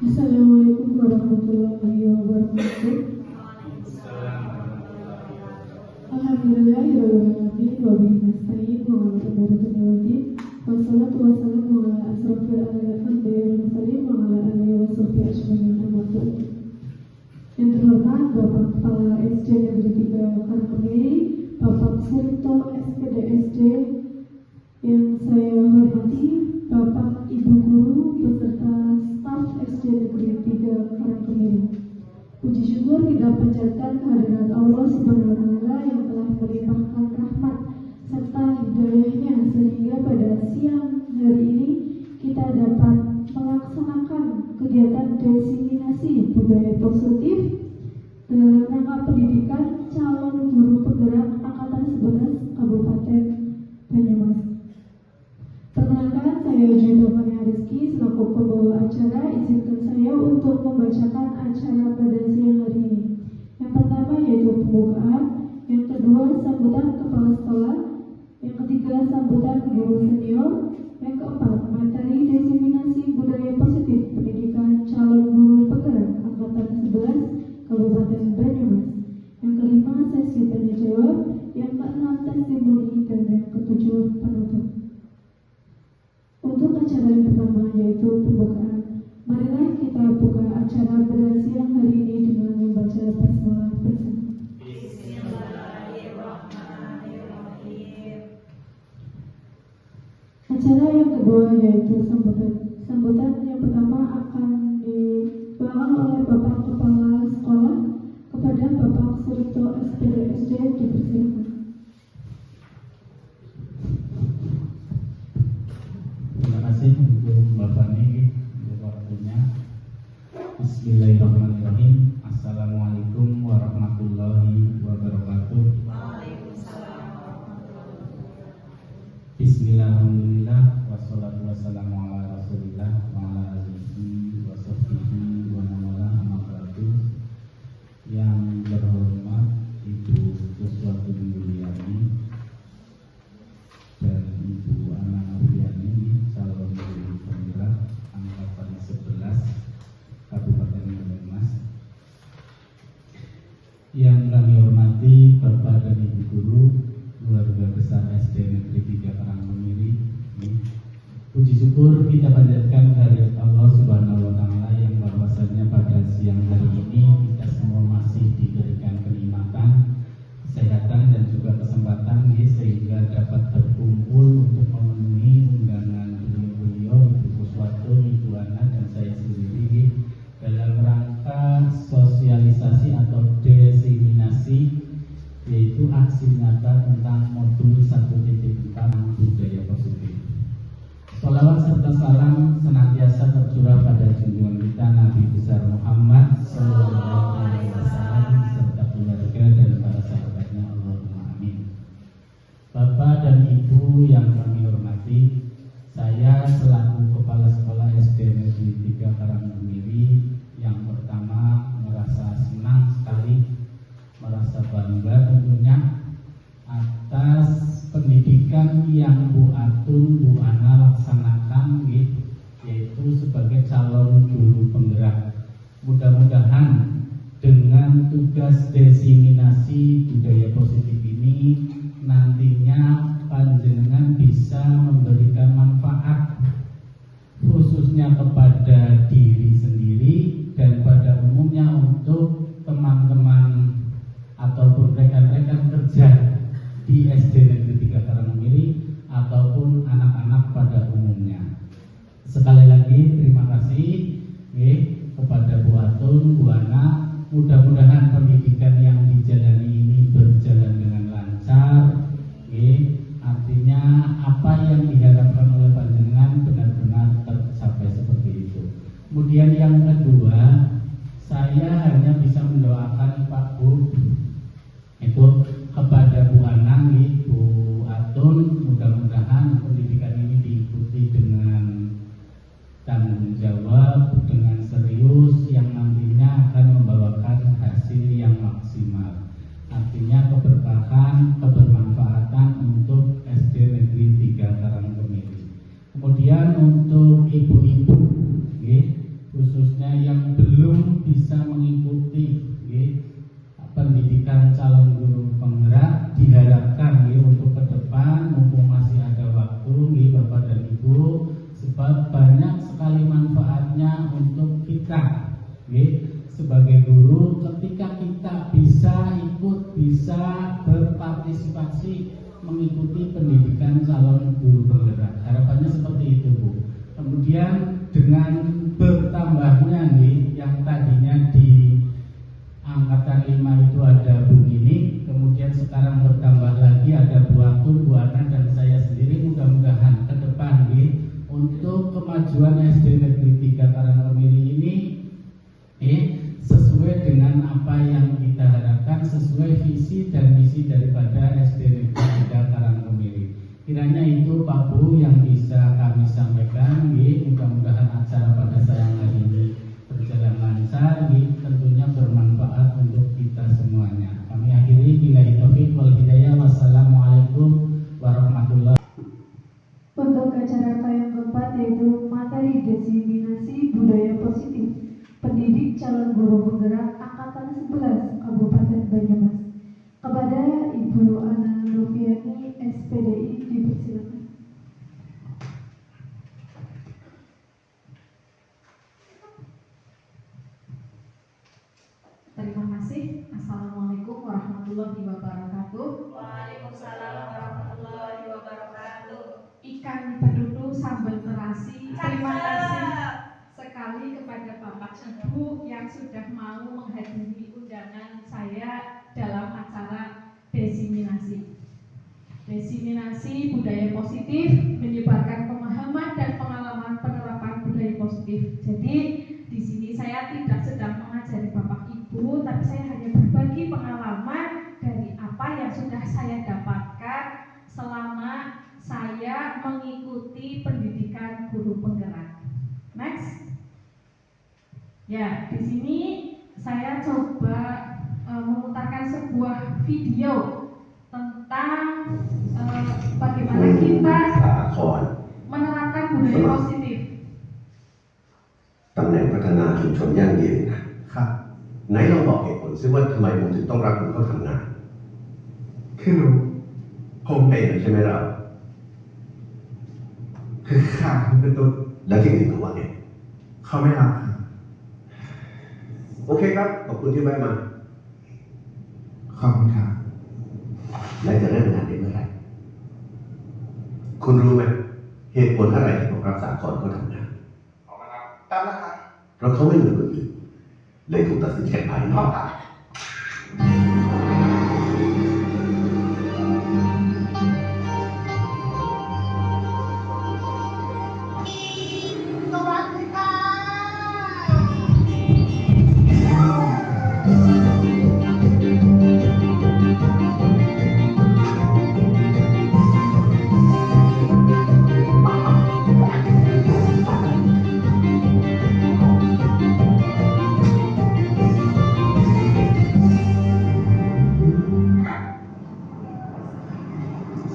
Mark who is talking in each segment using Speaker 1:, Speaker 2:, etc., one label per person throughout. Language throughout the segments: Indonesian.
Speaker 1: Assalamualaikum warahmatullahi wabarakatuh. Alhamdulillahirrahmanirrahim. Wabillahi nasta'in wa ala umuri wassalatu wassalamu ala asrofil anbiya'i wal mursalin wa ala alihi wa sahbihi ajmain. Yang terhormat Bapak Kepala SD Negeri 3 Karangkemiri, Bapak Surito SPDSD, yang saya hormati Bapak Ibu Guru beserta staf SD Negeri 3 Karangkemiri. Puji syukur kita panjatkan kehadirat Allah Subhanahu wa Ta'ala yang telah melimpahkan rahmat serta hidayahnya sehingga pada siang hari ini kita dapat melaksanakan kegiatan diseminasi budaya positif dalam rangka pendidikan calon guru penggerak angkatan 11 Kabupaten Banyumas. Perkenalkan, saya Judo Mania Rizky selaku pembawa acara. Izinkan saya untuk membacakan acara pada siang hari ini. Yang pertama yaitu pembukaan, yang kedua sambutan kepala sekolah, yang ketiga sambutan guru senior, yang keempat materi diseminasi budaya positif pendidikan calon guru penggerak angkatan 11 Kabupaten Banyumas, yang kelima sesi tanya jawab, yang keenam testimoni, dan yang ketujuh penutup. Untuk acara yang pertama yaitu pembukaan. Marilah kita buka acara pada siang hari ini dengan membaca basmalah bersama. Acara yang kedua yaitu sambutan. Sambutan yang pertama akan dibawakan oleh Bapak Kepala Sekolah kepada Bapak Surito SPDSD. Dipersilakan.
Speaker 2: Terima kasih untuk Bapak Niki untuk waktunya. Bismillahirrahmanirrahim. Assalamualaikum warahmatullahi wabarakatuh.
Speaker 3: Waalaikumsalam warahmatullahi wabarakatuh.
Speaker 2: Bismillahirrahmanirrahim. Wassalatu wassalamu ala Rasulillah wa ala alihi wa sahbihi wa man wala, amma ba'du. Yang terhormat Ibu Kuswati Yuliani dan Ibu Ana Afriani, calon guru penggerak angkatan 11 Kabupaten Banyumas. Yang kami hormati Bapak dan Ibu guru keluarga besar SD Negeri 3 Karangkemiri. Puji syukur kita panjatkan kehadirat Allah Subhanahu wa Ta'ala yang bahwasanya pada siang hari ini kita semua masih diberikan kenikmatan, kesehatan dan juga kesempatan sehingga dapat berkumpul untuk memenuhi undangan beliau Ibu Kuswato, Ibu Ana dan saya sendiri dalam rangka sosialisasi atau diseminasi, yaitu aksi nyata tentang modul 1.4 budaya positif. Salawat serta salam senantiasa tercurah pada junjungan kita Nabi besar Muhammad Sallallahu Alaihi Wasallam serta keluarga dan para sahabatnya. Allahumma amin. Bapak dan Ibu yang kami hormati, saya selaku Kepala Sekolah SD Negeri 3 Karangkemiri yang pertama merasa senang sekali, merasa bangga tentunya atas pendidikan yang Bu Atun, Bu Ana laksanakan, yaitu sebagai calon guru penggerak. Mudah-mudahan dengan tugas diseminasi budaya positif ini nantinya panjenengan bisa memberikan manfaat khususnya kepada diri sendiri dan pada umumnya untuk teman-teman ataupun rekan-rekan kerja di SD Negeri 3 Karangkemiri ataupun anak-anak pada umumnya. Sekali lagi terima kasih kepada Bu Atun, Bu Ana. Mudah-mudahan pendidikan yang dijalani ini berjalan dengan lancar. Artinya apa yang diharapkan oleh panjenengan benar-benar tercapai seperti itu. Kemudian yang kedua, saya hanya bisa mendoakan Pak Bu itu kepada Bu Ana, Bu Atun, mudah-mudahan pendidikan ini diikuti dengan tanggung jawab, dengan serius yang nantinya akan membawakan hasil yang maksimal. Artinya keberkahan, kebermanfaatan untuk SD Negeri 3 Karangkemiri. Kemudian untuk ibu-ibu, khususnya pendidikan calon guru penggerak diharapkan untuk ke depan mumpung masih ada waktu Bapak dan Ibu, sebab banyak sekali manfaatnya untuk kita sebagai guru ketika kita bisa ikut, bisa berpartisipasi mengikuti pendidikan calon guru penggerak. Harapannya seperti itu, Bu. Kemudian dengan bertambahnya yang tadinya di angkatan 5 itu ada Bu Gini, kemudian sekarang bertambah lagi ada Bu Atul, Bu Ana, dan saya sendiri. Mudah-mudahan ke depan untuk kemajuan SD Negeri 3 Karangkemiri ini sesuai dengan apa yang kita harapkan, sesuai visi dan misi daripada SD Negeri 3 Karangkemiri. Kiranya itu Pak Bu yang bisa kami sampaikan. Mudah-mudahan acara pada siang hari ini berjalan lancar, tentunya bermanfaat untuk kita semuanya. Kami akhiri, billahi taufiq wal hidayah. Wassalamualaikum warahmatullahi wabarakatuh.
Speaker 1: Untuk acara yang keempat yaitu materi diseminasi budaya positif pendidik calon guru penggerak angkatan 11 Kabupaten Banyumas. Kepada Ibu Ana Noviani SPDI dipersilakan.
Speaker 4: Terima kasih. Assalamualaikum warahmatullahi wabarakatuh.
Speaker 3: Waalaikumsalam warahmatullahi wabarakatuh.
Speaker 4: Ikan pedudu sambal terasi. Terima kasih sekali kepada Bapak Ibu yang sudah mau menghadiri undangan saya dalam acara desiminasi. Desiminasi budaya positif, menyebarkan pemahaman dan pengalaman penerapan budaya positif. Jadi di sini saya tidak sedang mengajari Bapak Ibu, tapi saya hanya berbagi pengalaman dari apa yang sudah saya dapatkan selama saya mengikuti pendidikan guru penggerak. Next. Ya, di sini saya coba memutarkan sebuah video tentang bagaimana kita menerapkan budaya positif.
Speaker 5: ตำแหน่งพัฒนาชุมชนยั่งยืนนะครับไหนลองบอกเหตุผลซิว่าทำไมผมถึงต้องรับคุณเข้าทำงานคือหนูผมเป็นใช่ไหมเราคือขาดเป็นตัวแล้วที่อื่นเขาว่าไงเขาไม่รับโอเคครับขอบคุณที่แวะมาขอบคุณครับและจะเริ่มงานได้เมื่อไหร่คุณรู้ไหมเหตุผลอะไรที่ผมรับสาครเขาทำงานตามนะครับเพราะเขาไม่เหมือนคนอื่นเลยถูกตัดสินแค่ภายนอก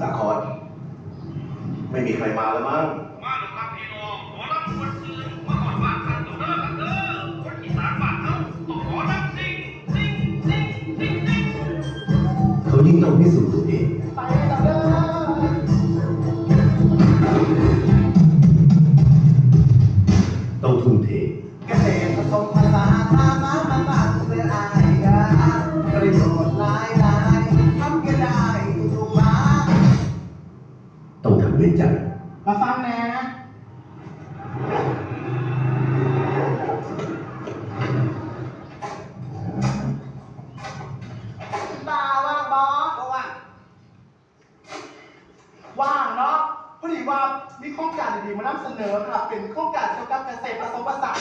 Speaker 5: สาครไม่มีใครมาแล้วมั้งมาแล้วครับพี่น้องขอรับคนอื่นมาก่อนบ้านท่านตัวเด้อครับเด้อคนอีสานบ้านเขาต้องขอรับสิ่งเขายิ่งต้องพิสูจน์ตัวเองไปแล้วเด้อต้องทุ่มเทเกษตรผสมผสานมาบ้านเพื่ออายกันประโยชน์หลายทำกันได้ทุกบ้านต้องทำด้วยใจมาฟังนะบ้าว่างบอสว่างเนาะพอดีว่ามีโครงการดีๆมานำเสนอครับเป็นโครงการเกี่ยวกับเกษตรผสมผสาน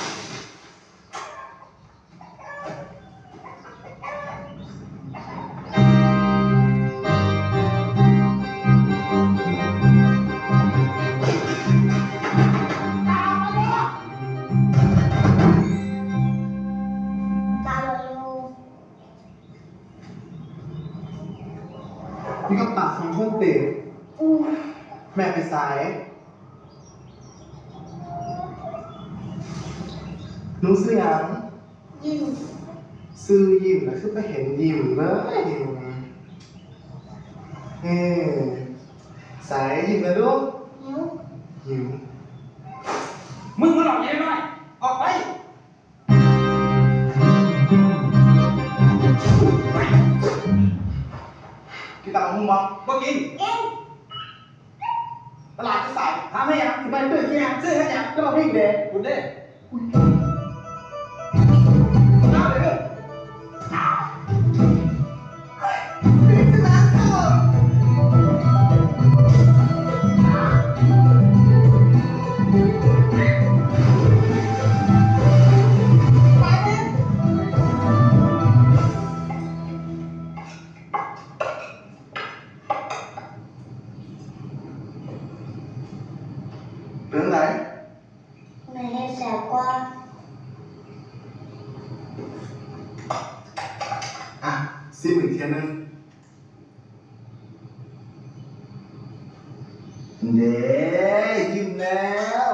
Speaker 5: นี่ก็ปากของคนติดแม่ไปสายหนูเสียง
Speaker 6: ซื้อยิ้มแล้วคือไปเห็นยิ้มเลยสายยิ้มนะลูกยิ้ม
Speaker 7: มึงมาหลอกยังไงออกไปกินตาหุ้มบ้างบ่กินตลาดจะใส่ทำให้ยังไปเพื่อนที่ยังซื้อให้ยังก็มาวิ่งเด็กคุณเด้เอาเลยเด้อเป็นไง
Speaker 3: ไม่ให้แสบกว่า
Speaker 6: อ่ะซิมอีกทีนึงเด้ยิ้มแล้ว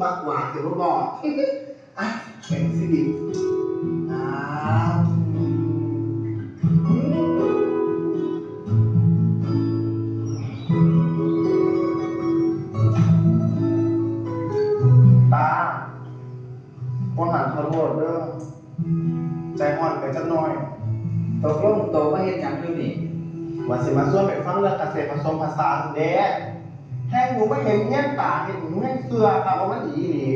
Speaker 6: มากกว่าเดี๋ยวมาบอกอ่ะแข่งซิมอีกอ่าตาคนหันขอโทษเด้อใจอ่อนไปจักหน่อย
Speaker 7: ตกลงโตมาเห็นยังอยู่นี่
Speaker 6: ว่าสิมาส่วนไปฟังเรื่องเกษตรผสมผสานเด้แห้งหนูไม่เห็นเงี้ยตาเห็นหนูแห้งเสือค่ะว่ามันดีดี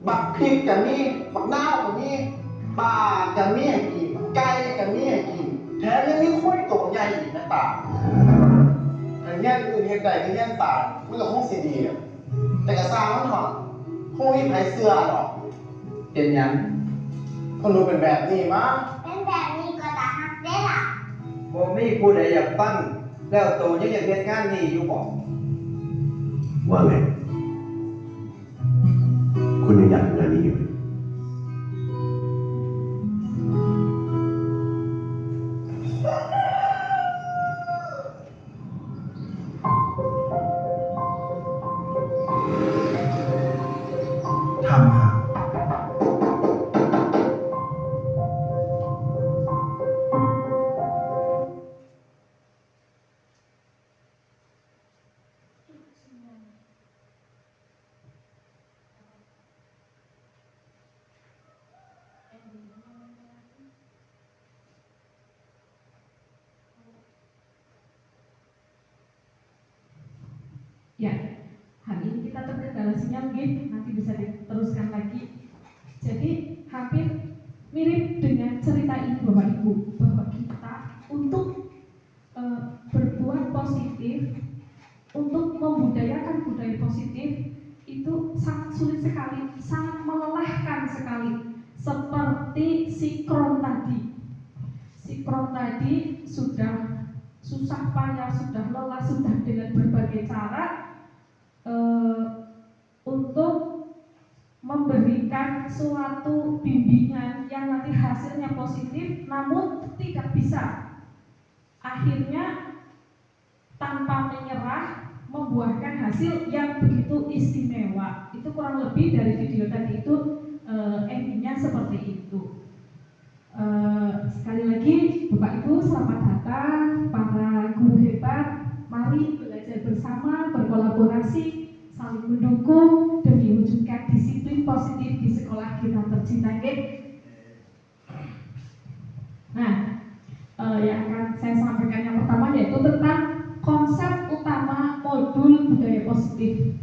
Speaker 6: บักพริกกันนี่บักนาวกันนี่ปลากันนี่ให้กินไก่กันนี่ให้กินแถมยังมีข้อยตัวใหญ่อีกนะตาอันเงี้ยอื่นเห็นใดก็เงี้ยตามันก็คงสิดีอะแต่กระซ่างมันถอดคงมีใครเสือหรอก
Speaker 7: เป็นยัง
Speaker 6: คนรู้เป็นแบบนี้มั้ง
Speaker 3: เป็นแบบนี้ก็ตาหักได้ล่ะ
Speaker 7: บ่มีผู้ใดอยากฟังแล้วโตยังอยากเฮ็ดงานนี้อยู่บ่
Speaker 5: ว่าไง คุณยังอยากทำงานนี้อยู่ไหม
Speaker 6: ทำค่ะ
Speaker 4: Ya, hari ini kita terkendala sinyal gitu, nanti bisa diteruskan lagi. Jadi hampir mirip dengan cerita ini Bapak Ibu, bahwa kita untuk berbuat positif, untuk membudayakan budaya positif itu sangat sulit sekali, sangat melelahkan sekali. Seperti sikron tadi, sikron tadi sudah susah payah, sudah lelah, sudah dengan berbagai cara untuk memberikan suatu bimbingan yang nanti hasilnya positif, namun tidak bisa. Akhirnya tanpa menyerah membuahkan hasil yang begitu istimewa. Itu kurang lebih dari video tadi itu endingnya seperti itu. Sekali lagi Bapak Ibu selamat datang para guru hebat. Mari belajar bersama, berkolaborasi, saling mendukung demi mewujudkan disiplin positif di sekolah kita tercinta. Nah, yang akan saya sampaikan yang pertama yaitu tentang konsep utama modul budaya positif.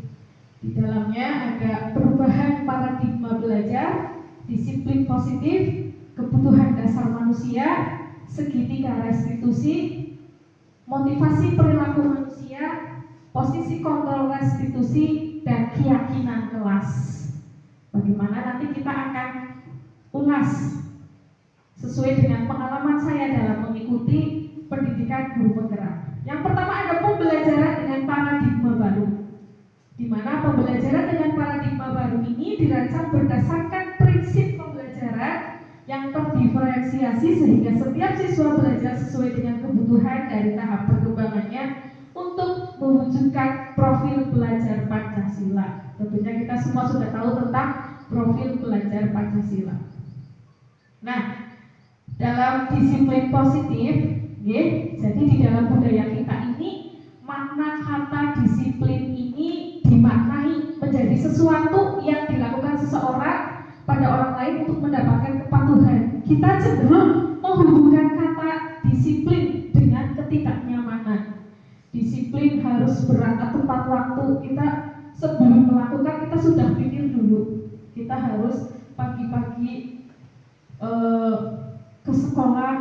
Speaker 4: Di dalamnya ada perubahan paradigma belajar, disiplin positif, kebutuhan dasar manusia, segitiga restitusi, motivasi perilaku manusia, posisi kontrol restitusi, dan keyakinan kelas. Bagaimana nanti kita akan ulas sesuai dengan pengalaman saya dalam mengikuti pendidikan guru penggerak. Yang pertama ada pembelajaran dengan paradigma baru, di mana pembelajaran dengan paradigma baru ini dirancang berdasarkan prinsip pembelajaran yang terdiferensiasi sehingga setiap siswa belajar sesuai dengan kebutuhan dari tahap perkembangannya untuk mewujudkan profil belajar Pancasila. Tentunya kita semua sudah tahu tentang profil belajar Pancasila. Nah, dalam disiplin positif, jadi di dalam budaya kita ini makna kata disiplin ini dimaknai menjadi sesuatu yang dilakukan seseorang pada orang lain untuk mendapatkan kepatuhan. Kita cenderung menghubungkan kata disiplin dengan ketidaknyamanan. Disiplin harus berangkat tepat waktu. Kita sebelum melakukan kita sudah pikir dulu. Kita harus pagi-pagi ke sekolah.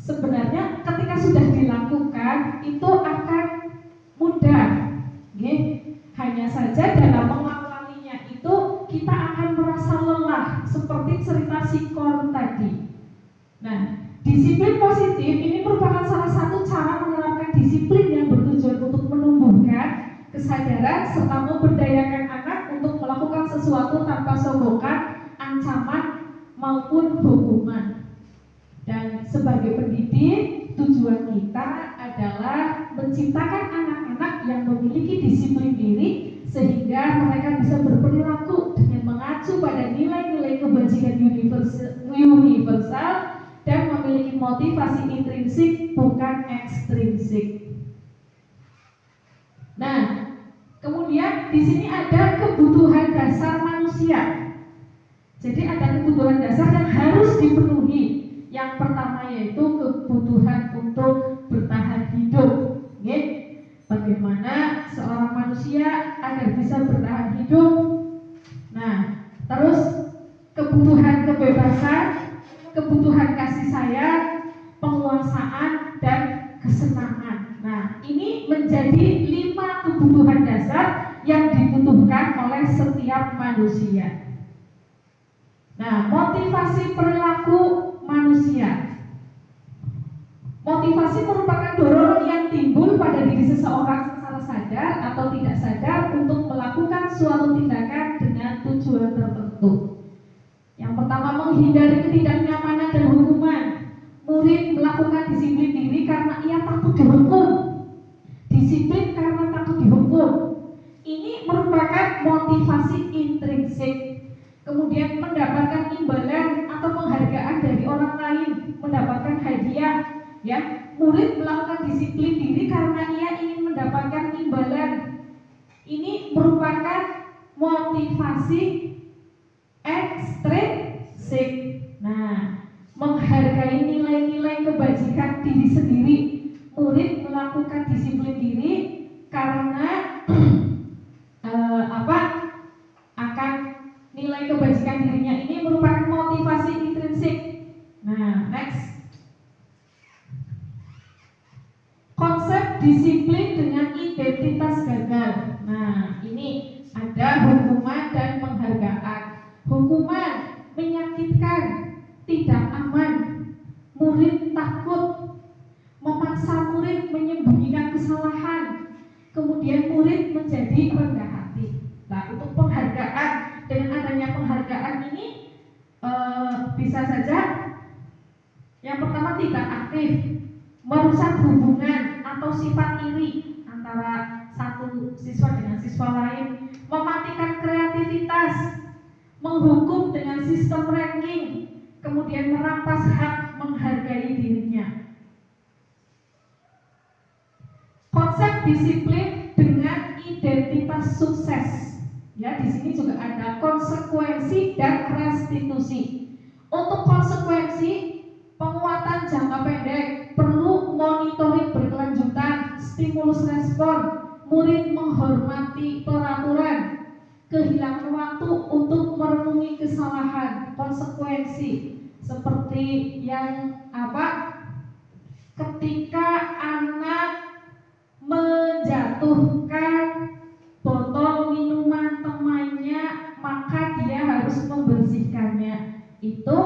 Speaker 4: Sebenarnya ketika sudah dilakukan itu akan mudah, hanya saja dalam mengawalinya itu kita akan merasa lelah seperti cerita Sikor tadi. Nah, disiplin positif ini merupakan salah satu cara menerapkan disiplin yang bertujuan untuk menumbuhkan kesadaran serta memberdayakan anak untuk melakukan sesuatu tanpa sogokkan, ancaman maupun hukuman. Dan sebagai pendidik, tujuan kita adalah menciptakan anak-anak yang memiliki disiplin diri sehingga mereka bisa berperilaku dengan mengacu pada nilai-nilai kebajikan universal dan memiliki motivasi intrinsik bukan ekstrinsik. Nah, kemudian di sini ada kebutuhan dasar manusia. Jadi ada kebutuhan dasar yang harus dipenuhi. Yang pertama yaitu kebutuhan untuk bertahan hidup. Bagaimana seorang manusia agar bisa bertahan hidup? Nah, terus kebutuhan kebebasan, kebutuhan kasih sayang, penguasaan, dan kesenangan. Nah, ini menjadi 5 kebutuhan dasar yang dibutuhkan oleh setiap manusia. Nah, motivasi perilaku manusia. Motivasi merupakan dorongan yang timbul pada diri seseorang secara sadar atau tidak sadar untuk melakukan suatu tindakan dengan tujuan tertentu. Yang pertama, menghindari ketidaknyamanan dan hukuman. Murid melakukan disiplin diri karena ia takut dihukum. Disiplin karena takut dihukum. Ini merupakan motivasi intrinsik. Kemudian mendapatkan imbalan atau penghargaan dari orang lain, mendapatkan hadiah, Murid melakukan disiplin diri karena ia ingin mendapatkan imbalan. Ini merupakan motivasi ekstrinsik. Nah, menghargai nilai-nilai kebajikan diri sendiri. Murid melakukan disiplin diri karena akan nilai kebajikan dirinya ini merupakan motivasi intrinsik. Nah, next. Konsep disiplin dengan identitas gagal. Nah, ini ada hukuman dan penghargaan. Hukuman menyakitkan, tidak aman. Murid takut, memaksa murid menyembunyikan kesalahan. Kemudian murid menjadi rendah hati. Nah, untuk penghargaan, dengan adanya penghargaan ini bisa saja yang pertama tidak aktif, merusak hubungan atau sifat iri antara satu siswa dengan siswa lain, mematikan kreativitas, menghukum dengan sistem ranking, kemudian merampas hak menghargai dirinya. Konsep disiplin dengan identitas sukses. Ya, di sini juga ada konsekuensi dan restitusi. Untuk konsekuensi, penguatan jangka pendek, perlu monitoring berkelanjutan, stimulus respon, murid menghormati peraturan, kehilangan waktu untuk merenungi kesalahan, konsekuensi seperti yang ketika anak menjatuhkan botol minuman temannya, maka dia harus membersihkannya. Itu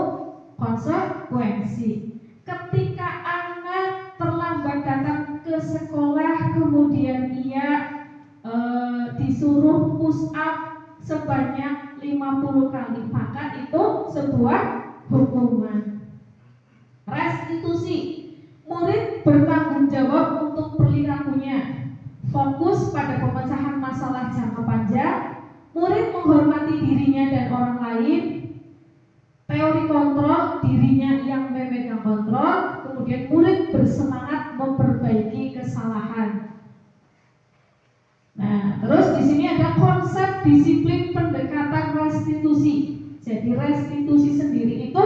Speaker 4: konsekuensi. Ketika anak terlambat datang ke sekolah, kemudian ia disuruh push up sebanyak 50 kali, maka itu sebuah hukuman. Restitusi, murid bertanggung jawab untuk perilakunya, fokus pada pemecahan masalah jangka panjang, murid menghormati dirinya dan orang lain, Teori kontrol, dirinya yang memegang kontrol, kemudian murid bersemangat memperbaiki kesalahan. Nah, terus di sini ada konsep disiplin pendekatan restitusi. Jadi restitusi sendiri itu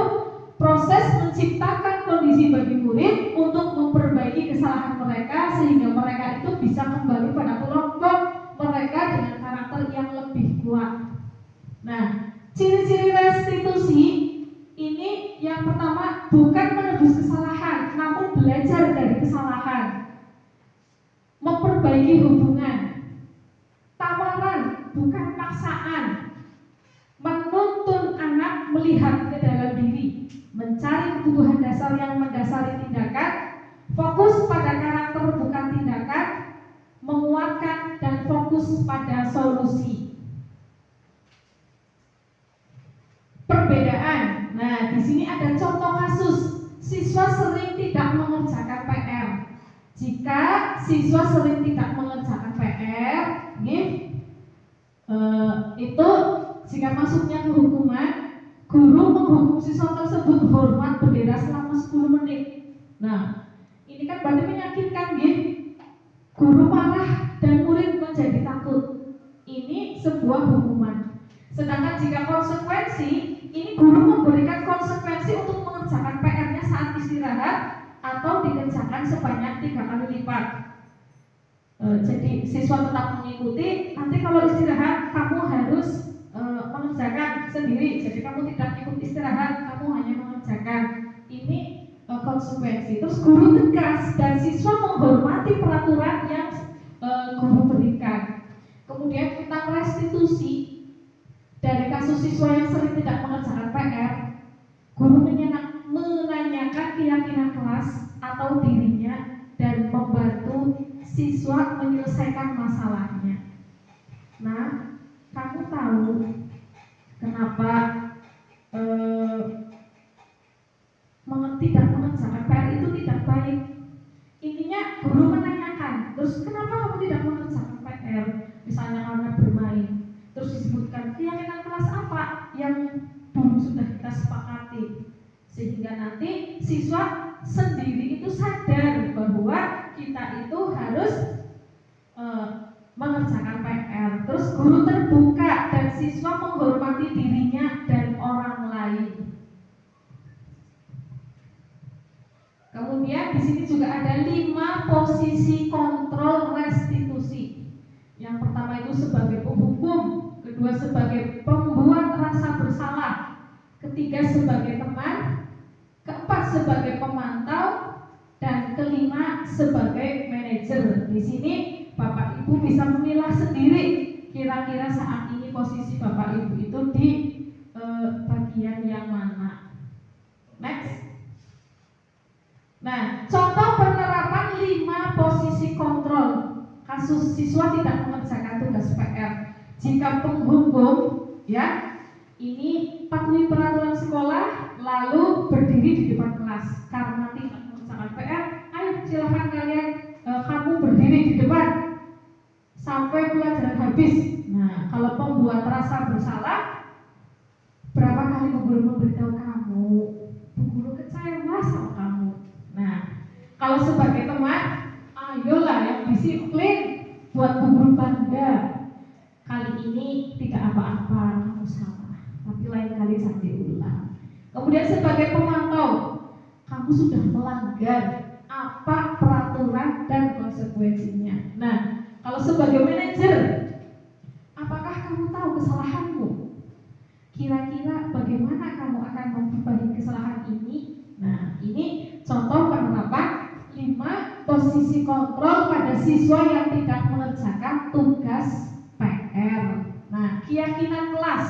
Speaker 4: proses menciptakan kondisi bagi murid untuk memperbaiki kesalahan mereka sehingga mereka itu bisa kembali pada kelompok mereka dengan karakter yang lebih kuat. Nah, ciri-ciri restitusi ini yang pertama bukan menebus kesalahan, namun belajar dari kesalahan, memperbaiki hubungan, tawaran bukan paksaan, menuntun anak melihat ke dalam diri, mencari kebutuhan dasar yang mendasari tindakan, fokus pada karakter bukan tindakan, menguatkan dan fokus pada solusi. Perbedaan. Nah, di sini ada contoh kasus siswa sering tidak mengerjakan PR. Jika siswa sering tidak mengerjakan PR, itu jika masuknya ke hukuman, guru menghukum siswa tersebut hormat bendera selama 10 menit. Nah, ini kan berarti menyakitkan, guru marah dan murid menjadi takut. Ini sebuah hukuman. Sedangkan jika konsekuensi, ini guru memberikan konsekuensi untuk mengerjakan PR-nya saat istirahat atau dikerjakan sebanyak 3 kali lipat. Jadi siswa tetap mengikuti. Nanti kalau istirahat kamu harus mengerjakan sendiri. Jadi kamu tidak ikut istirahat, kamu hanya mengerjakan. Ini konsekuensi. Terus guru tegas dan siswa menghormati peraturan yang guru berikan. Kemudian tentang restitusi. Dari kasus siswa yang sering tidak mengerjakan PR, guru menanyakan keyakinan kelas atau dirinya dan membantu siswa menyelesaikan masalahnya. Nah, kamu tahu kenapa tidak mengerjakan PR itu tidak baik? Intinya guru menanyakan, terus kenapa kamu tidak mengerjakan PR? Misalnya karena bermain. Terus disebutkan keyakinan kelas apa yang dulu sudah kita sepakati, sehingga nanti siswa sendiri itu sadar bahwa kita itu harus mengerjakan PR. Terus guru terbuka dan siswa menghormati dirinya dan orang lain. Kemudian di sini juga ada 5 posisi kontrol restitusi. Yang pertama itu sebagai penghukum, kedua sebagai pembuat rasa bersalah, ketiga sebagai teman, keempat sebagai pemantau, dan kelima sebagai manajer. Di sini Bapak Ibu bisa memilah sendiri kira-kira saat ini posisi Bapak Ibu itu di bagian yang mana. Next. Nah, contoh penerapan 5 posisi kontrol kasus siswa tidak mengerjakan tugas PR. Jika penghukum, ya, ini patuhi peraturan sekolah lalu berdiri di depan kelas karena tidak mengerjakan PR. Ayo silahkan kalian kamu berdiri di depan sampai pelajaran habis. Nah, kalau pembuat rasa bersalah, berapa kali guru memberitahu kamu, Bu Guru kecewa sama kamu. Nah, kalau sebagai teman, ayolah yang disiplin buat Bu Guru bangga. Kali ini tidak apa-apa, kamu salah, tapi lain kali jangan diulang. Kemudian sebagai pemantau, kamu sudah melanggar apa peraturan dan konsekuensinya. Nah, kalau sebagai manajer, apakah kamu tahu kesalahanmu? Kira-kira bagaimana kamu akan memperbaiki kesalahan ini? Nah, ini contoh penerapan 5 posisi kontrol pada siswa yang tidak mengerjakan tugas PR. Nah, keyakinan kelas.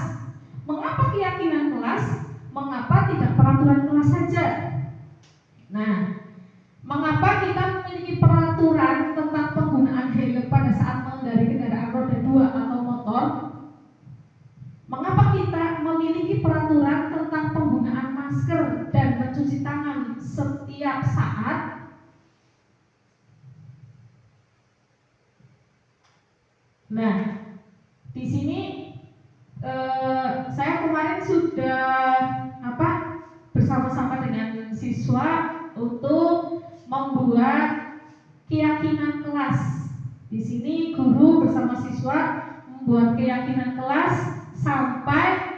Speaker 4: Mengapa keyakinan kelas? Mengapa tidak peraturan kelas saja? Nah, mengapa kita memiliki peraturan tentang penggunaan helm pada saat mengendarai kendaraan roda 2 atau motor? Mengapa kita memiliki peraturan tentang penggunaan masker dan mencuci tangan setiap saat? Nah, di sini saya kemarin sudah bersama-sama dengan siswa untuk membuat keyakinan kelas. Di sini guru bersama siswa membuat keyakinan kelas sampai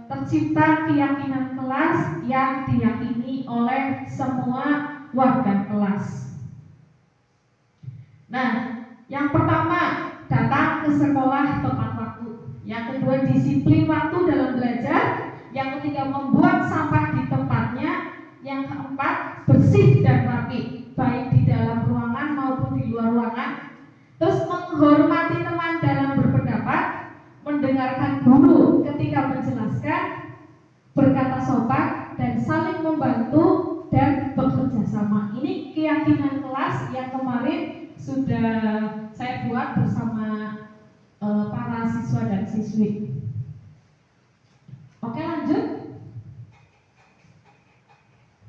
Speaker 4: tercipta keyakinan kelas yang diyakini oleh semua warga kelas. Nah, yang pertama, datang ke sekolah tepat waktu. Yang kedua, disiplin waktu dalam belajar. Yang ketiga, membuat sampah di tempatnya. Yang keempat, bersih dan rapi, baik di dalam ruangan maupun di luar ruangan. Terus menghormati teman dalam berpendapat, mendengarkan guru ketika menjelaskan, berkata sopan, dan saling membantu dan bekerja sama. Ini keyakinan kelas yang kemarin sudah saya buat bersama para siswa dan siswi. Oke, lanjut.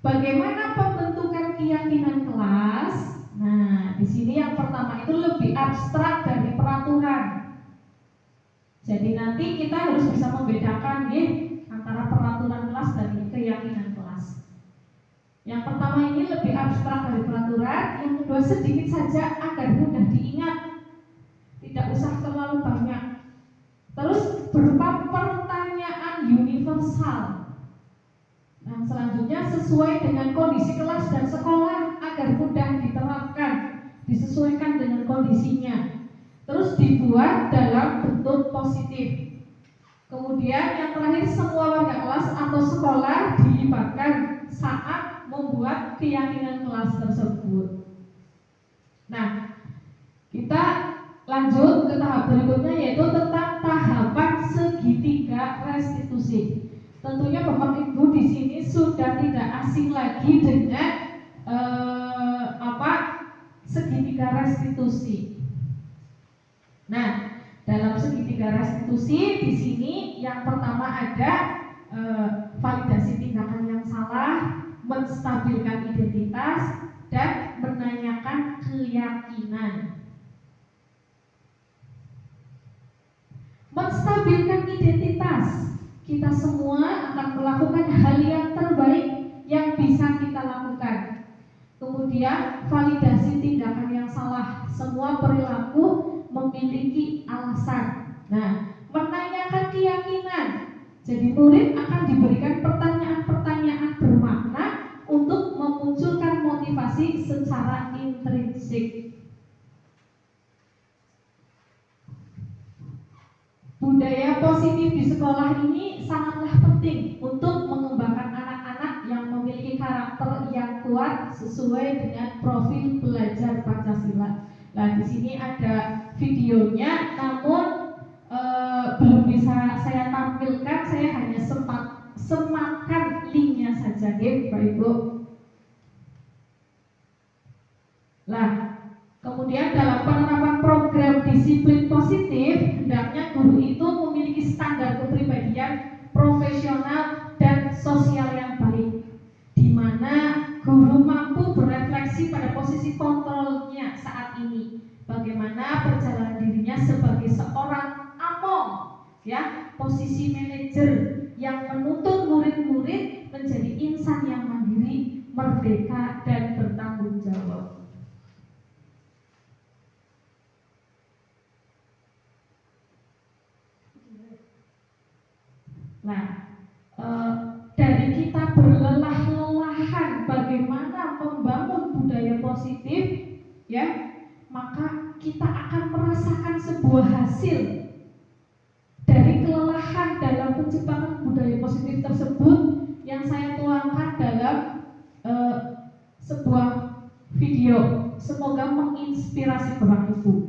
Speaker 4: Bagaimana pembentukan keyakinan kelas? Nah, di sini yang pertama itu lebih abstrak dari peraturan. Jadi nanti kita harus bisa membedakan antara peraturan kelas dan keyakinan kelas. Yang pertama ini lebih abstrak dari peraturan, yang kedua sedikit saja agar mudah diingat, tidak usah terlalu banyak. Terus berupa pertanyaan universal. Nah, selanjutnya sesuai dengan kondisi kelas dan sekolah agar mudah diterapkan, disesuaikan dengan kondisinya. Terus dibuat dalam bentuk positif. Kemudian yang terakhir, semua warga kelas atau sekolah dilibatkan saat membuat keyakinan kelas tersebut. Nah, kita lanjut ke tahap berikutnya, yaitu tentang tahapan segitiga restitusi. Tentunya Bapak Ibu di sini sudah tidak asing lagi dengan segitiga restitusi. Nah, dalam segitiga restitusi di sini yang pertama ada validasi tindakan yang salah, menstabilkan identitas, dan menanyakan keyakinan. Menstabilkan identitas, kita semua akan melakukan hal yang terbaik yang bisa kita lakukan. Kemudian validasi tindakan yang salah, semua perilaku memiliki alasan. Nah, menanyakan keyakinan, jadi murid akan diberikan pertanyaan-pertanyaan bermakna untuk memunculkan motivasi secara intrinsik. Budaya positif di sekolah ini sangatlah penting untuk mengembangkan anak-anak yang memiliki karakter yang kuat sesuai dengan profil belajar Pancasila. Nah, di sini ada videonya, namun belum bisa saya tampilkan, saya hanya sematkan linknya saja, Bapak Ibu. Nah, kemudian dalam penerapan program disiplin positif, hendaknya guru itu memiliki standar kepribadian profesional dan sosial yang baik, di mana guru mampu berefleksi pada posisi kontrolnya saat ini, bagaimana perjalanan dirinya sebagai seorang among, posisi manajer yang menuntut murid-murid menjadi insan yang mandiri, merdeka, dan bertanggung jawab. Nah, dari kita berlelah-lelahan bagaimana membangun budaya positif, maka kita akan merasakan sebuah hasil dari kelelahan dalam penciptaan budaya positif tersebut yang saya tuangkan dalam sebuah video. Semoga menginspirasi Bapak Ibu.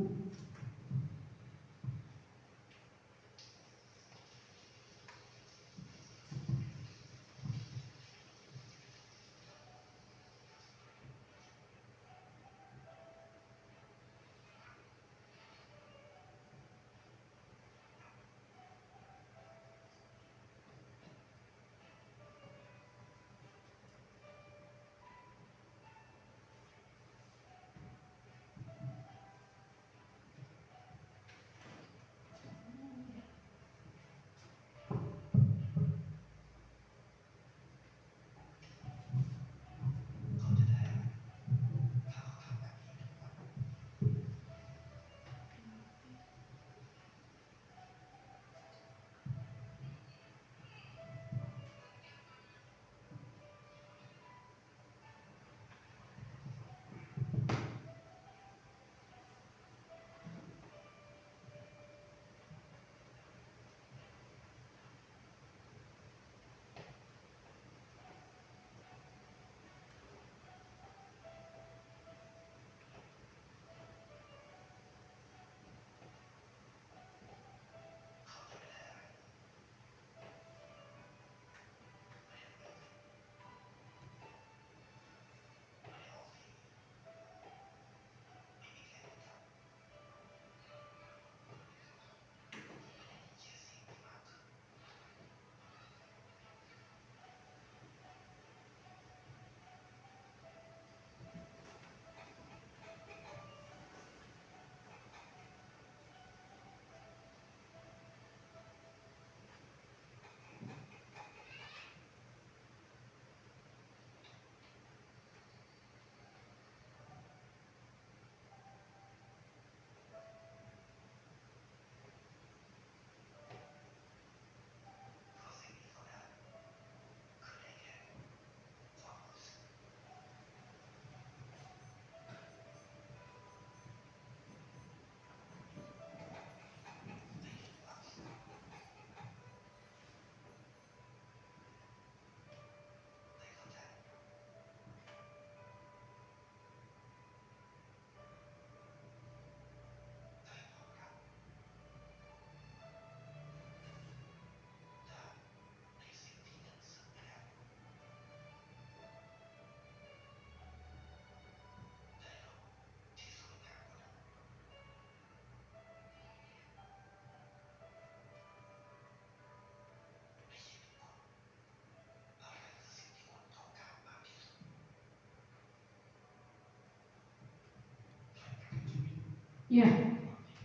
Speaker 4: Ya,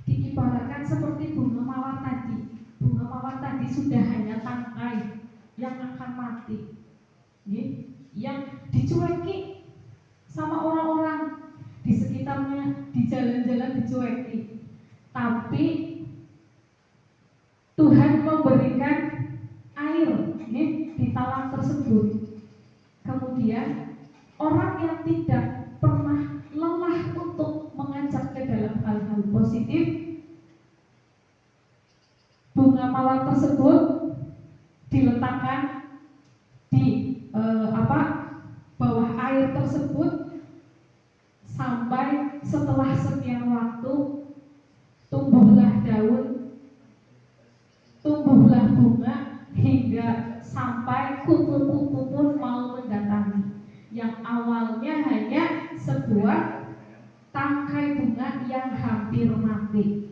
Speaker 4: diibaratkan seperti bunga mawar tadi. Bunga mawar tadi sudah hanya tangkai yang akan mati, yang dicueki sama orang-orang di sekitarnya, di jalan-jalan dicueki. Tapi Tuhan memberikan air di talang tersebut. Kemudian orang yang tidak pernah lelah untuk mengajak ke dalam hal-hal positif, bunga mawar tersebut diletakkan di bawah air tersebut sampai setelah sekian waktu tumbuhlah daun, tumbuhlah bunga, hingga sampai kupu-kupu pun mau mendatangi. Yang awalnya hanya sebuah tangkai bunga yang hampir mati.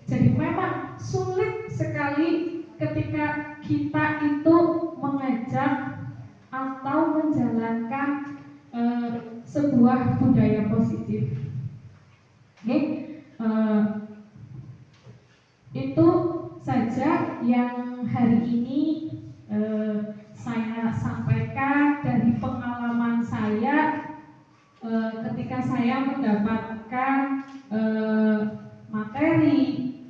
Speaker 4: Jadi memang sulit sekali ketika kita itu mengajak atau menjalankan sebuah budaya positif. Itu saja yang hari ini saya sampaikan dari pengalaman saya ketika saya mendapatkan materi,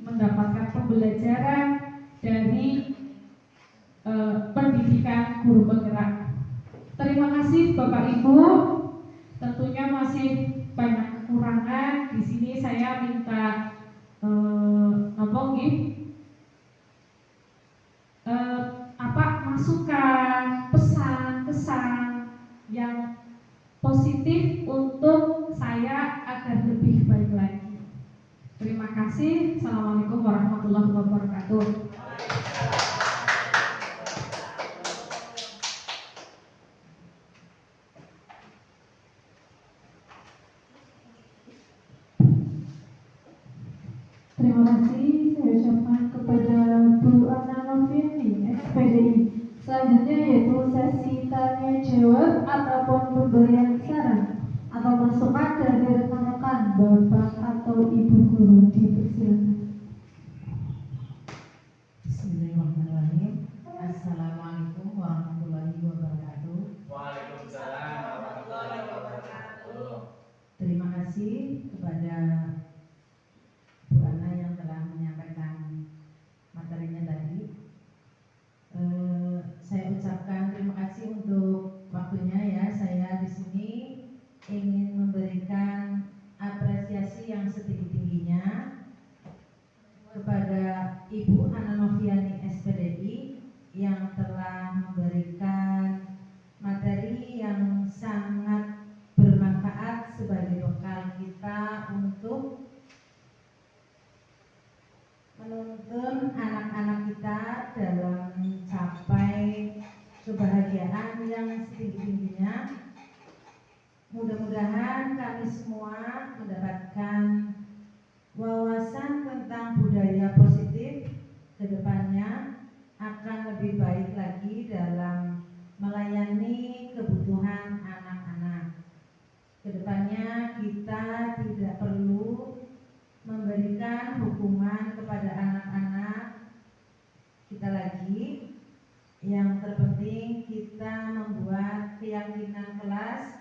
Speaker 4: mendapatkan pembelajaran dari pendidikan guru penggerak. Terima kasih Bapak Ibu. Tentunya masih banyak kekurangan. Di sini saya minta masukan, pesan-pesan yang positif untuk saya agar lebih baik lagi. Terima kasih. Assalamualaikum warahmatullahi wabarakatuh.
Speaker 1: Terima kasih saya ucapkan kepada Bu Ana Noviani, SPDI. Selanjutnya yaitu sesi tanya jawab ataupun pemberian saran atau masukan dari rekan-rekan Bapak atau Ibu guru, dipersilakan.
Speaker 8: Bismillahirrahmanirrahim. Assalamualaikum warahmatullahi wabarakatuh.
Speaker 2: Waalaikumsalam warahmatullahi wabarakatuh.
Speaker 8: Terima kasih kepada Bu Ana yang telah menyampaikan materinya tadi. Saya ucapkan terima kasih untuk waktunya ya. Saya di sini ingin memberikan apresiasi yang setinggi-tingginya kepada Ibu Ana Noviani SPDI yang telah memberikan materi yang sangat bermanfaat sebagai bekal kita untuk menuntun anak-anak kita dalam mencapai kebahagiaan yang setinggi-tingginya. Mudah-mudahan kami semua mendapatkan wawasan tentang budaya positif ke depannya akan lebih baik lagi dalam melayani kebutuhan anak-anak. Kedepannya kita tidak perlu memberikan hukuman kepada anak-anak kita lagi. Yang terpenting kita membuat keyakinan kelas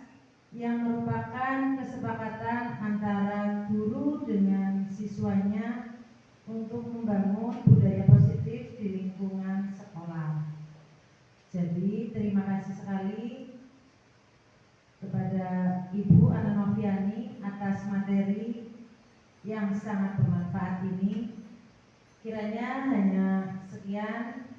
Speaker 8: yang merupakan kesepakatan antara guru dengan siswanya untuk membangun budaya positif di lingkungan sekolah. Jadi terima kasih sekali kepada Ibu Ana Noviani atas materi yang sangat bermanfaat ini. Kiranya hanya sekian.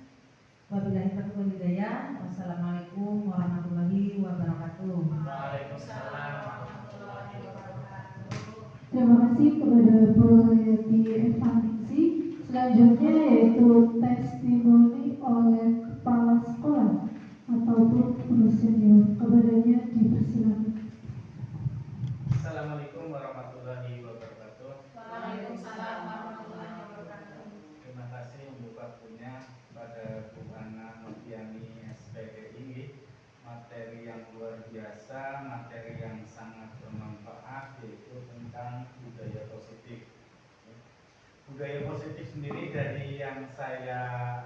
Speaker 8: Wabillahi taufiq wal hidayah. Wassalamualaikum warahmatullahi wabarakatuh.
Speaker 2: Waalaikumsalam warahmatullahi wabarakatuh.
Speaker 1: Terima kasih kepada Bu Hayati Evanisi. Selanjutnya yaitu testimoni oleh kepala sekolah ataupun guru senior. Kepadanya dipersilakan.
Speaker 2: Assalamualaikum warahmatullahi wabarakatuh.
Speaker 4: Waalaikumsalam warahmatullahi wabarakatuh.
Speaker 2: Terima kasih untuk waktunya pada Bu Ana Noviani SPDI. Materi yang luar biasa, materi yang sangat bermanfaat, yaitu tentang budaya positif sendiri dari yang saya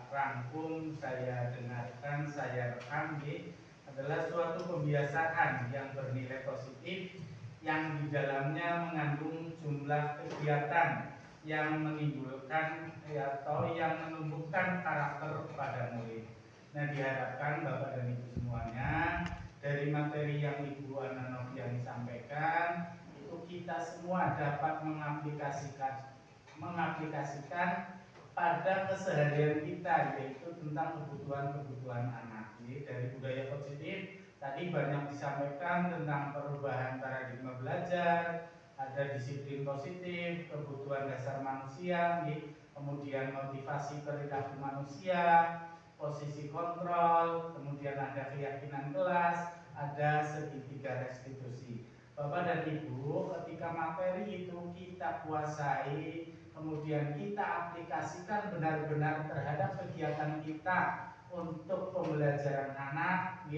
Speaker 2: rangkum, saya dengarkan, saya rekam adalah suatu kebiasaan yang bernilai positif yang di dalamnya mengandung jumlah kegiatan yang menimbulkan atau yang menumbuhkan karakter pada murid. Nah, diharapkan Bapak dan Ibu semuanya dari materi yang Ibu Ana Noviani sampaikan itu kita semua dapat mengaplikasikan pada keseharian kita, yaitu tentang kebutuhan-kebutuhan anak. Jadi dari budaya positif tadi banyak disampaikan tentang perubahan paradigma belajar, ada disiplin positif, kebutuhan dasar manusia, kemudian motivasi perilaku manusia, posisi kontrol, kemudian ada keyakinan kelas, ada segitiga restitusi. Bapak dan Ibu, ketika materi itu kita kuasai, kemudian kita aplikasikan benar-benar terhadap kegiatan kita untuk pembelajaran anak,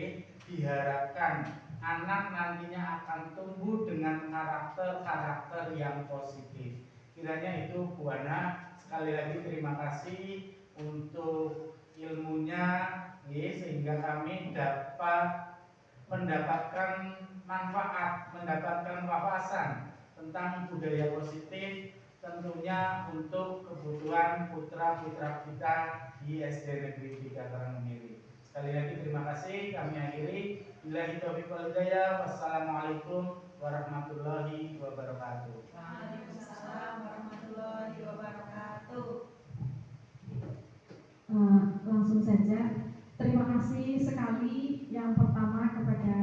Speaker 2: diharapkan anak nantinya akan tumbuh dengan karakter-karakter yang positif. Kiranya itu Bu Ana, sekali lagi terima kasih untuk ilmunya, sehingga kami dapat mendapatkan manfaat, mendapatkan wawasan tentang budaya positif, tentunya untuk kebutuhan putra-putra kita di SD Negeri 3 Karangmiri. Sekali lagi terima kasih, kami akhiri. Billahi taufiq wal hidayah. Wassalamualaikum warahmatullahi wabarakatuh.
Speaker 4: Waalaikumsalam warahmatullahi wabarakatuh. Langsung saja, terima kasih sekali yang pertama kepada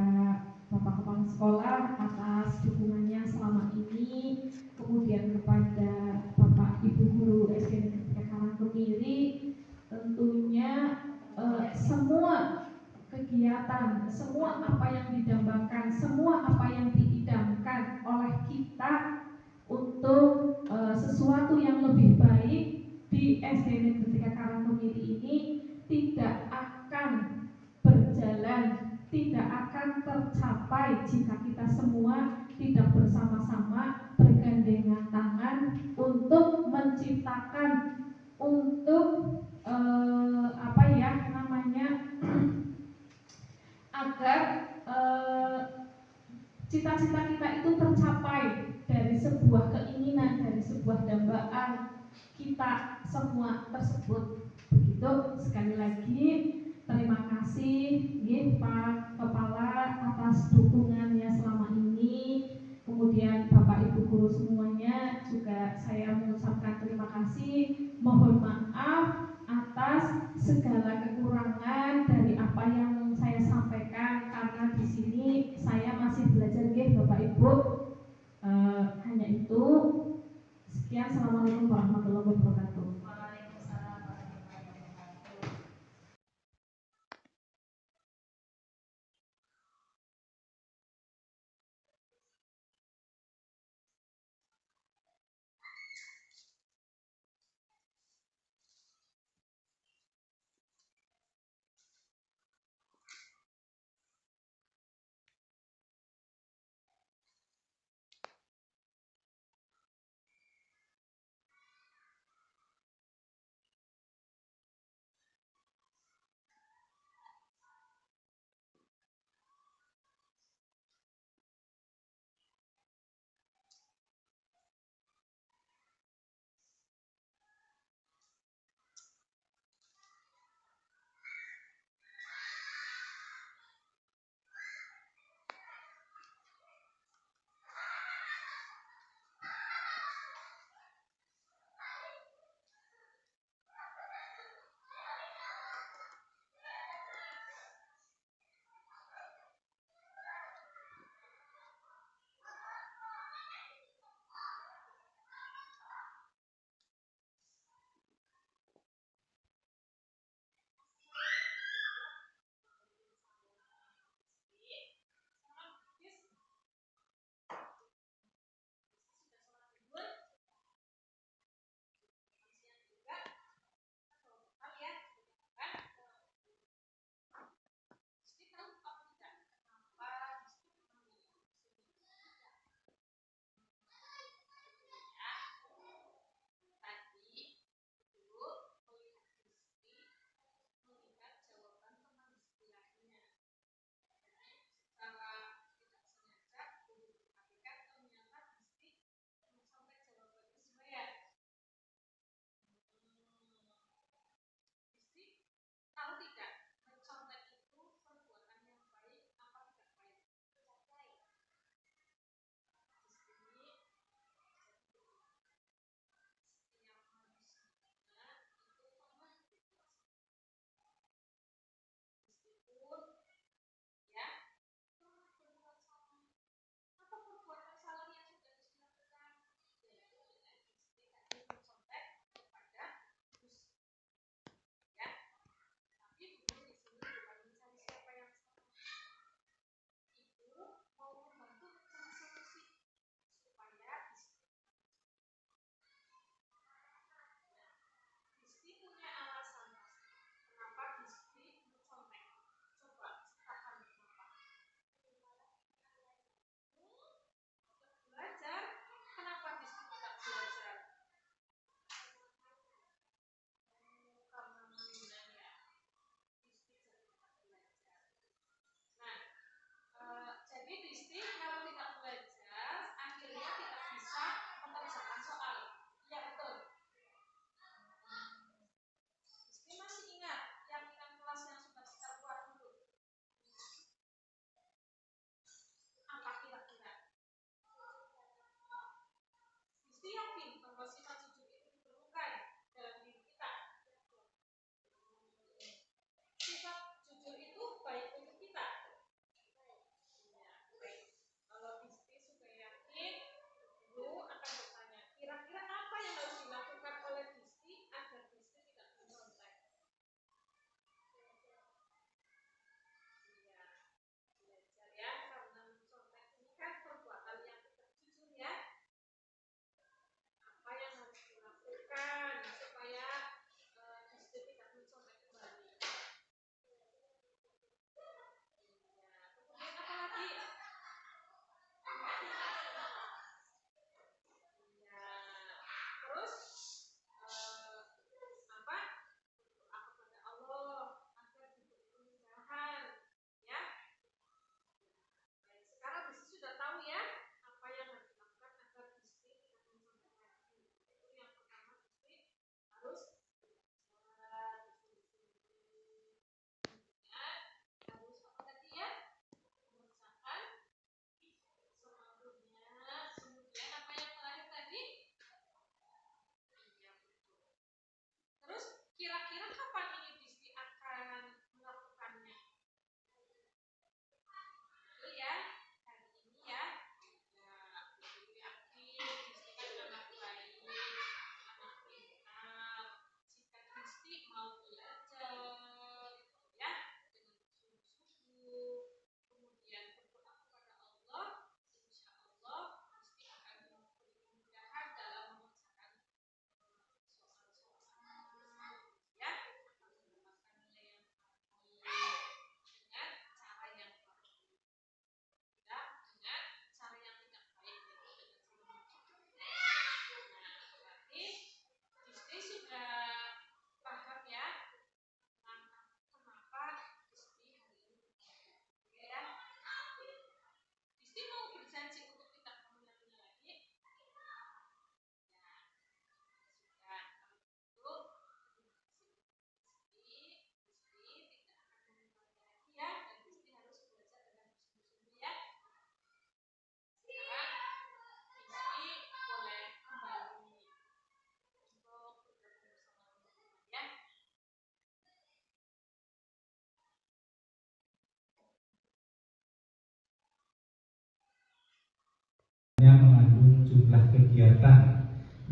Speaker 4: Bapak Kepala Sekolah atas dukungannya selama ini, kemudian kepada Bapak Ibu Guru SD Negeri Karangkemiri, tentunya semua kegiatan, semua apa yang didambakan, semua apa yang diidamkan oleh kita untuk sesuatu yang lebih baik di SD Negeri 3 Karangkemiri ini tidak akan berjalan, tidak akan tercapai jika kita semua tidak bersama-sama bergandengan tangan untuk menciptakan, untuk agar cita-cita kita itu tercapai dari sebuah keinginan, dari sebuah dambaan kita semua tersebut. Begitu, sekali lagi terima kasih Pak Kepala atas dukungannya selama ini. Kemudian Bapak Ibu Guru semuanya juga saya mengucapkan terima kasih. Mohon maaf atas segala kekurangan dari apa yang saya sampaikan, karena di sini saya masih belajar Bapak Ibu. Hanya itu. Sekian, assalamualaikum warahmatullahi wabarakatuh.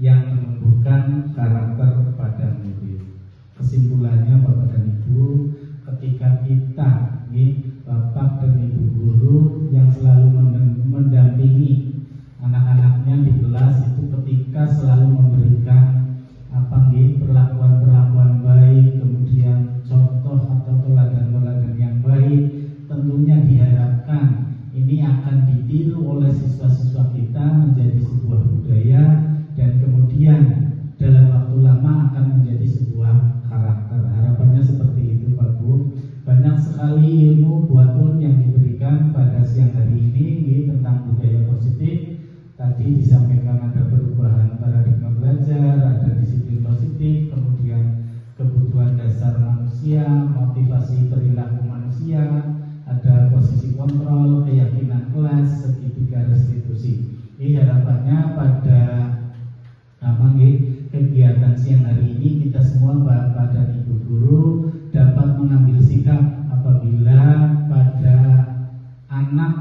Speaker 2: yang menumbuhkan karakter pada murid. Kesimpulannya Bapak dan Ibu, ketika kita Bapak dan Ibu guru yang selalu mendampingi anak-anaknya di kelas itu, ketika selalu memberikan perlakuan-perlakuan baik, kemudian contoh atau teladan-teladan yang baik, tentunya diharapkan ini akan ditiru oleh siswa-siswa kita menjadi sebuah budaya, dan kemudian dalam waktu lama akan menjadi sebuah karakter. Harapannya seperti itu Pak Bu. Banyak sekali ilmu buatun yang diberikan pada siang hari ini tentang budaya positif. Tadi disampaikan ada perubahan paradigma belajar, ada disiplin positif, kemudian kebutuhan dasar manusia, motivasi perilaku manusia, ada posisi kontrol, keyakinan kelas, segitiga restitusi. Ini harapannya pada kegiatan siang hari ini kita semua Bapak dan Ibu guru dapat mengambil sikap apabila pada anak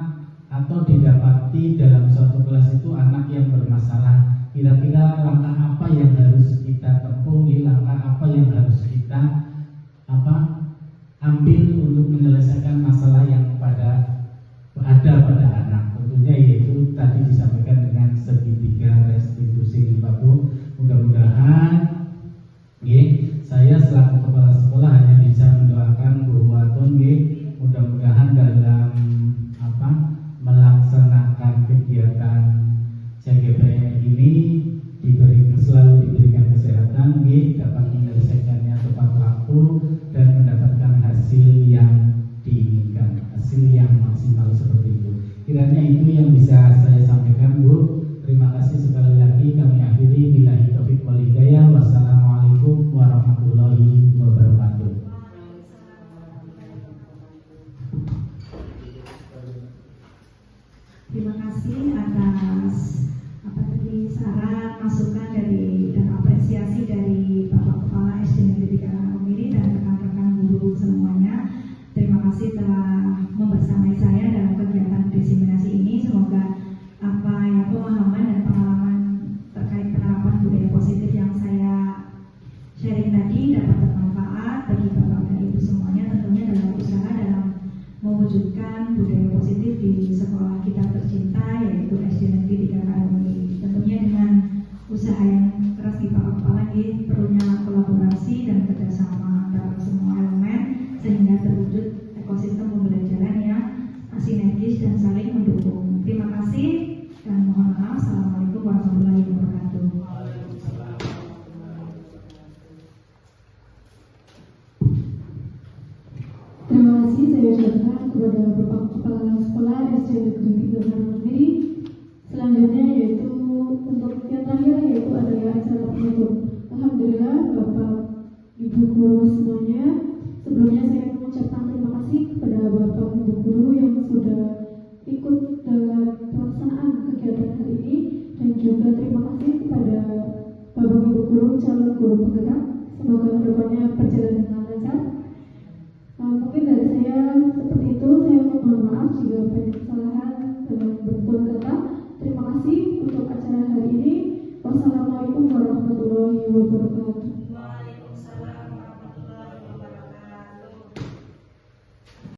Speaker 2: atau didapati dalam suatu kelas itu anak yang bermasalah, kira-kira langkah apa yang harus kita tempuh, langkah apa yang harus kita ambil untuk menyelesaikan masalah yang ada pada anak. Tentunya yaitu tadi disampaikan dengan segitiga restitusi Pak Bu. Mudah-mudahan saya selaku kepala sekolah hanya bisa mendoakan Bu Watun, mudah-mudahan dalam melaksanakan kegiatan CGPR ini selalu diberikan kesehatan, dapat menyelesaikannya tepat waktu dan mendapatkan hasil yang diinginkan, hasil yang maksimal seperti itu. Kiranya itu yang bisa saya sampaikan Bu. Terima kasih sekali lagi, kami akhiri billahi taufiq wal hidayah. Wassalamualaikum warahmatullahi wabarakatuh.
Speaker 9: Terima kasih atas saran, masukan dari dan apresiasi dari Bapak Kepala SD Negeri 3 Karangmiri dan rekan-rekan guru semuanya. Terima kasih telah membersamai saya dalam kegiatan diseminasi ini. Semoga pemahaman dan pengalaman terkait penerapan budaya positif yang saya sharing tadi dapat bermanfaat bagi Bapak dan Ibu semuanya, tentunya dalam usaha dalam mewujudkan budaya positif di sekolah kita tercinta yaitu SD Negeri 3 Karangmiri. Tentunya dengan usaha yang keras di Bapak Kepala ini perlunya kolaborasi dan kerjasama antara semua elemen sehingga terwujud ekosistem pembelajaran yang sinergis dan saling mendukung. Terima kasih dan mohon maaf. Assalamualaikum warahmatullahi wabarakatuh.
Speaker 1: Terima kasih saya ucapkan kepada Bapak Kepala Sekolah SD Negeri 3 Karangmiri. Selanjutnya yaitu untuk yang terakhir yaitu adalah acara penutup. Alhamdulillah Bapak Ibu guru semuanya, sebelumnya saya mengucapkan terima kasih kepada Bapak Ibu guru yang sudah ikut dalam pelaksanaan kegiatan hari ini, dan juga terima kasih kepada Bapak Ibu guru calon guru penggerak. Semoga kedepannya berjalan dengan lancar. Mungkin dari saya seperti itu. Saya mohon maaf jika banyak salah